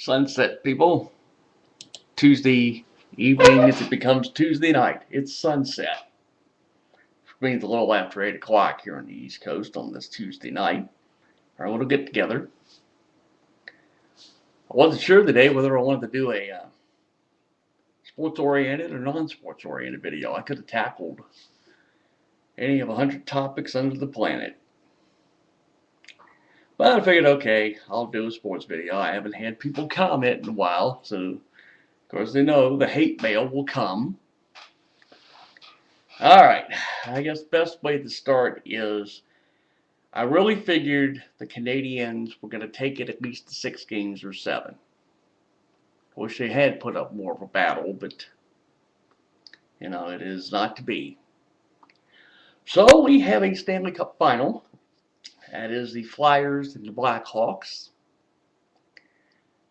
Sunset, people. Tuesday evening as it becomes Tuesday night. It's sunset. Which means a little after 8 o'clock here on the East Coast on this Tuesday night. Our little get together. I wasn't sure today whether I wanted to do a sports oriented or non sports oriented video. I could have tackled any of 100 topics under the planet. But I figured, okay, I'll do a sports video. I haven't had people comment in a while, so of course they know the hate mail will come. Alright, I guess the best way to start is I really figured the Canadians were going to take it at least to 6 games or 7. I wish they had put up more of a battle, but, it is not to be. So we have a Stanley Cup final. That is the Flyers and the Blackhawks.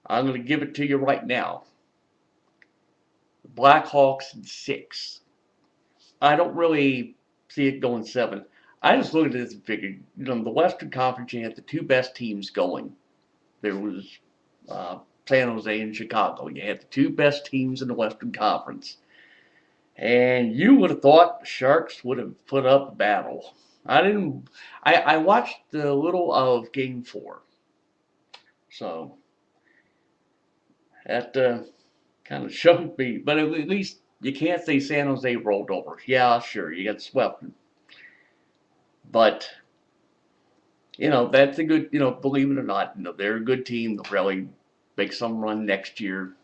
I'm going to give it to you right now. The Blackhawks in 6. I don't really see it going 7. I just looked at this and figured, the Western Conference, you had the 2 best teams going. There was San Jose and Chicago. You had the 2 best teams in the Western Conference. And you would have thought the Sharks would have put up a battle. I watched a little of Game 4. So, that kind of showed me. But at least you can't say San Jose rolled over. Yeah, sure, you got swept. But, that's a good, believe it or not, they're a good team. They'll really make some run next year.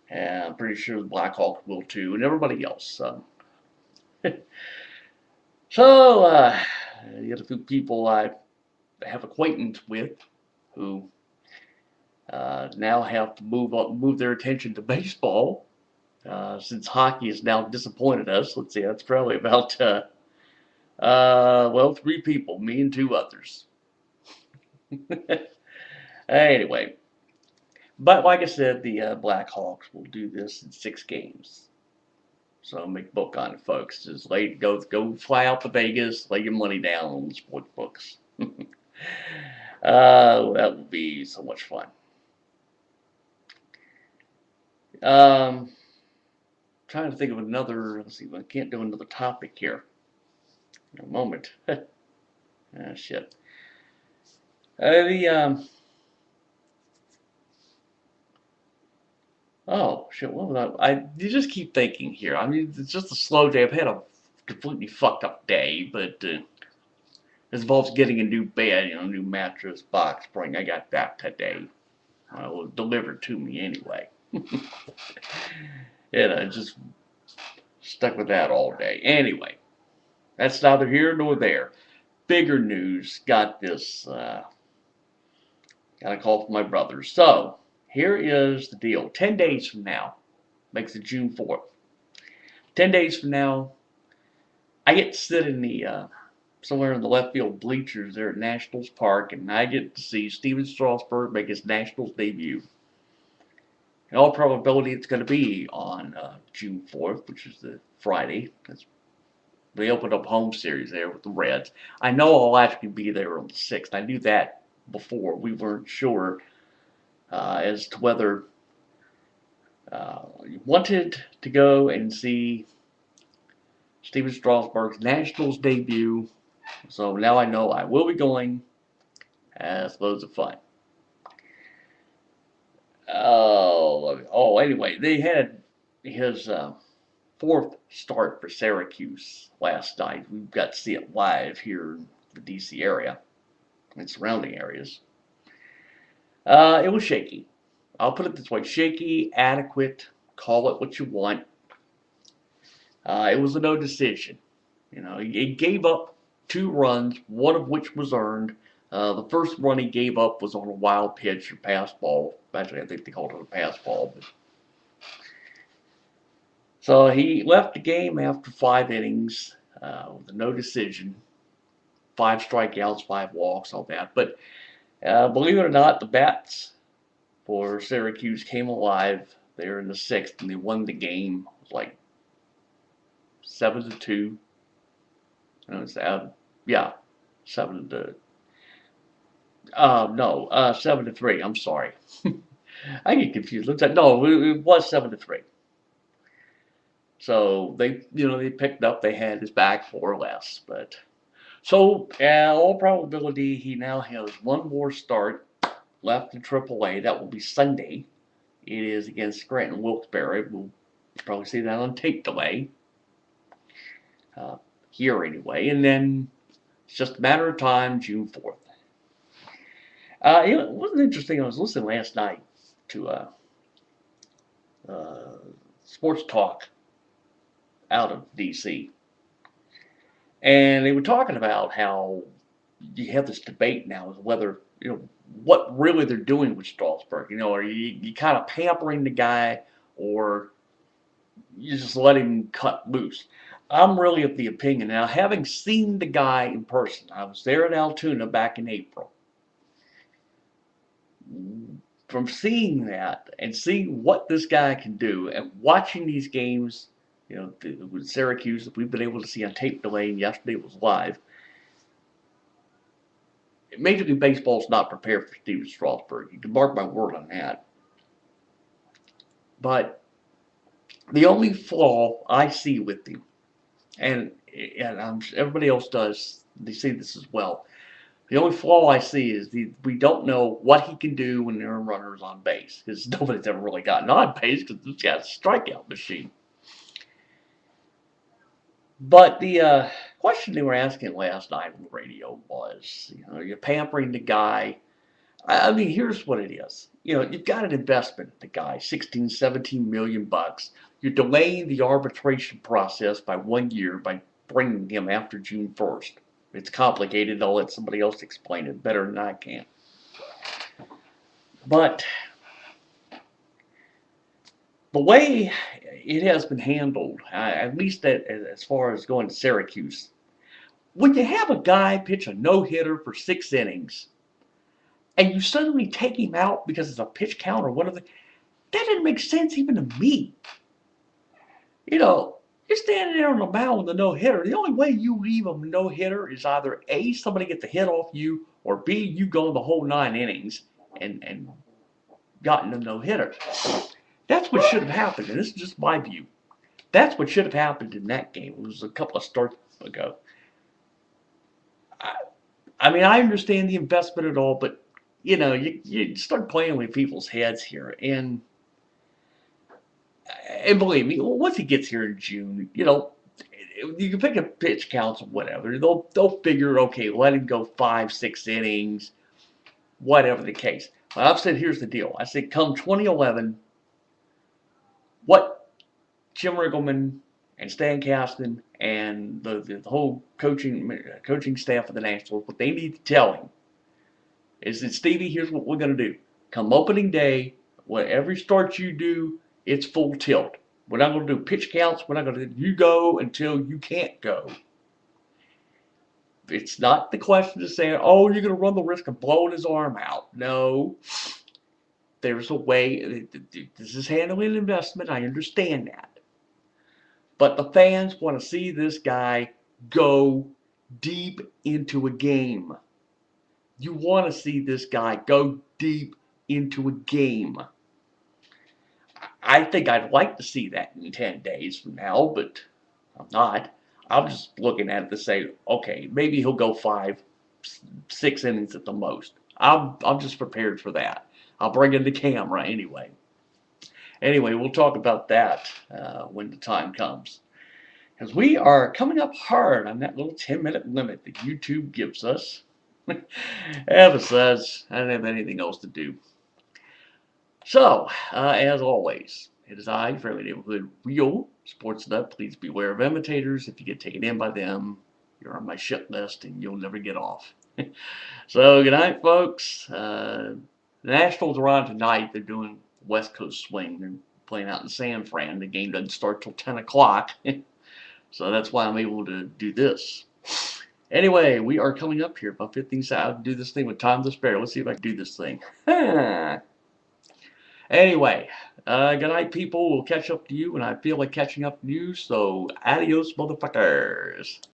And I'm pretty sure the Blackhawks will too, and everybody else. So, you got a few people I have acquaintance with who now have to move their attention to baseball since hockey has now disappointed us. Let's see, that's probably about 3 people, me and 2 others. Anyway, but like I said, the Blackhawks will do this in 6 games. So make book on it, folks. Just go fly out to Vegas, lay your money down on the sports books. That would be so much fun. Trying to think of another. Let's see, I can't do another topic here. In a moment. Shit. Oh shit! What was you just keep thinking here. I mean, it's just a slow day. I've had a completely fucked up day, but this involves getting a new bed, a new mattress, box spring. I got that today. It was delivered to me anyway. Just stuck with that all day. Anyway, that's neither here nor there. Bigger news. Got this. Got a call from my brother. So. Here is the deal. 10 days from now, makes it June 4th. 10 days from now, I get to sit in the somewhere in the left field bleachers there at Nationals Park, and I get to see Steven Strasburg make his Nationals debut. In all probability, it's going to be on June 4th, which is the Friday. They opened up home series there with the Reds. I know I'll actually be there on the 6th. I knew that before. We weren't sure as to whether you wanted to go and see Steven Strasburg's Nationals debut. So now I know I will be going. It's loads of fun. Anyway, they had his 4th start for Syracuse last night. We got to see it live here in the D.C. area and surrounding areas. It was shaky. I'll put it this way. Shaky, adequate, call it what you want. It was a no decision. He gave up 2 runs, one of which was earned. The first run he gave up was on a wild pitch or pass ball. Actually, I think they called it a pass ball. So he left the game after 5 innings with a no decision. 5 strikeouts, 5 walks, all that. But believe it or not, the bats for Syracuse came alive there in the 6th, and they won the game. It was like 7-2. No, it's 7 to 7-3. I'm sorry. I get confused. Looks like no, it was 7-3. So they picked up. They had his back more or less. But so, all probability, he now has one more start left in AAA. That will be Sunday. It is against Scranton Wilkes-Barre. We'll probably see that on tape delay uh, here anyway. And then it's just a matter of time, June 4th. It wasn't interesting. I was listening last night to uh, sports talk out of D.C. And they were talking about how you have this debate now as whether, what really they're doing with Strasburg. Are you kind of pampering the guy or you just let him cut loose? I'm really of the opinion now, having seen the guy in person, I was there at Altoona back in April. From seeing that and seeing what this guy can do and watching these games, with Syracuse that we've been able to see on tape delay, and yesterday it was live. Major League Baseball is not prepared for Steven Strasburg. You can mark my word on that. But the only flaw I see with him, and everybody else does, they see this as well. The only flaw I see is we don't know what he can do when there are runners on base, because nobody's ever really gotten on base because this guy's a strikeout machine. But the question they were asking last night on the radio was, you're pampering the guy. I mean, here's what it is. You've got an investment in the guy, 16, 17 million bucks. You're delaying the arbitration process by 1 year by bringing him after June 1st. It's complicated. I'll let somebody else explain it better than I can. But the way it has been handled, at least as far as going to Syracuse, when you have a guy pitch a no-hitter for 6 innings, and you suddenly take him out because it's a pitch count or whatever, that didn't make sense even to me. You're standing there on the mound with a no-hitter. The only way you leave a no-hitter is either A, somebody gets a hit off you, or B, you go the whole 9 innings and gotten a no-hitter. That's what should have happened, and this is just my view. That's what should have happened in that game. It was a couple of starts ago. I mean, I understand the investment at all, but you start playing with people's heads here, and believe me, once he gets here in June, you can pick up pitch counts or whatever. They'll figure, okay, let him go 5, 6 innings, whatever the case. But I've said, here's the deal. I said, come 2011, what Jim Riggleman and Stan Kasten and the whole coaching staff of the Nationals, what they need to tell him is that, Stevie, here's what we're going to do. Come opening day, whatever start you do, it's full tilt. We're not going to do pitch counts. We're not going to you go until you can't go. It's not the question of saying, oh, you're going to run the risk of blowing his arm out. No. There's a way. This is handling an investment. I understand that. But the fans want to see this guy go deep into a game. You want to see this guy go deep into a game. I think I'd like to see that in 10 days from now, but I'm not. I'm just looking at it to say, okay, maybe he'll go 5, 6 innings at the most. I'm just prepared for that. I'll bring in the camera anyway. Anyway, we'll talk about that when the time comes. Because we are coming up hard on that little 10-minute limit that YouTube gives us. Besides, I don't have anything else to do. So, as always, it is I, Fairly Neighborhood Real Sports Nut. Please beware of imitators. If you get taken in by them, you're on my shit list and you'll never get off. So, good night, folks. The Nationals are on tonight. They're doing West Coast swing. They're playing out in San Fran. The game doesn't start till 10 o'clock. So that's why I'm able to do this. Anyway, we are coming up here about 15 seconds. I'll do this thing with time to spare. Let's see if I can do this thing. Anyway, good night, people. We'll catch up to you when I feel like catching up to you. So, adios, motherfuckers.